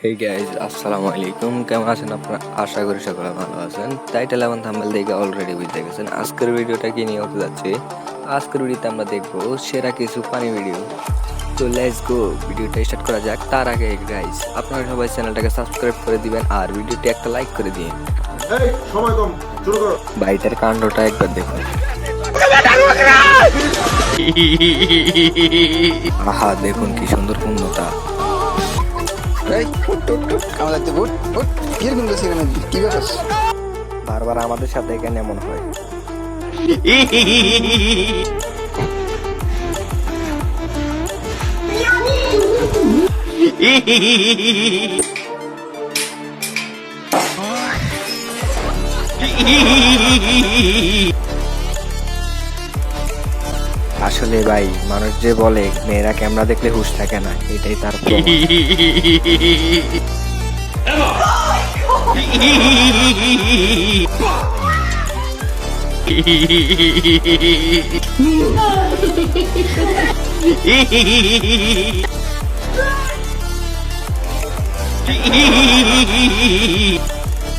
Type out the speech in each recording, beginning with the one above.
Hey guys, আসসালামু আলাইকুম। কেমন আছেন আপনারা? আশা করি সকলে ভালো আছেন। টাইটেল এবং থাম্বনেল দেখে অলরেডি বুঝতে গেছেন আজকের ভিডিওটা কি নিয়ে হতে যাচ্ছে। আজকের ভিডিওতে আমরা দেখবো সেরা কিছু পানি ভিডিও। তো লেটস গো, ভিডিওটা স্টার্ট করা যাক। তার আগে গাইজ, আপনারা সবাই চ্যানেলটাকে সাবস্ক্রাইব করে দিবেন আর ভিডিওটি একটা লাইক করে দিন। এই সময় কম, শুরু করো। বাইটার কাণ্ডটা একবার দেখুন। আহা, দেখুন কি সুন্দর পূর্ণতা। এই উঠ উঠ উঠ আমার লাগতে উঠ উঠ কিরকম করছিস এখানে কি ব্যাপার? বারবার আমাদের সাথে এখানে এমন হয়। আসলে ভাই, মানুষ যে বলে মেয়েরা ক্যামেরা দেখলে হুঁশ থাকে না, এটাই তার প্রমাণ।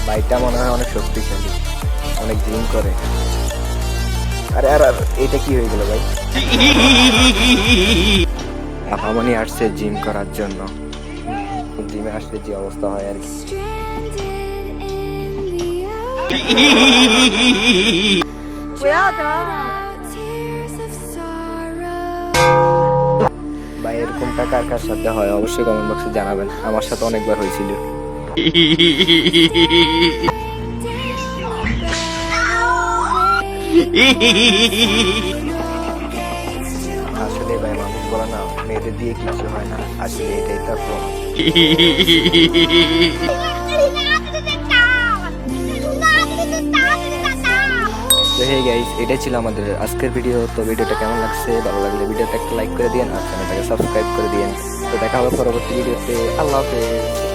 ভাইটা মনে হয় অনেক শক্তিশালী, অনেক জিম করে। আরে আর আর এটা কি হয়ে গেল ভাই? আপামনি আসছে জিম করার জন্য। জিমে আসলে যে অবস্থা হয় আর কি। ভাই, এরকমটা কার কার সাথে হয় অবশ্যই কমেন্ট বক্সে জানাবেন। আমার সাথে অনেকবার হয়েছিল। আসলে ভাই, মানুষ বলে না মেয়েদের দিয়ে কিছু হয় না, আসলে এটাই তার প্রমাণ। তো হে গাইস, এটা ছিল আমাদের আজকের ভিডিও। তো ভিডিওটা কেমন লাগছে? ভালো লাগলে ভিডিওটা একটা লাইক করে দিন আর চ্যানেলটাকে সাবস্ক্রাইব করে দিন। তো দেখা হবে পরবর্তী ভিডিওতে। আল্লাহ হাফেজ।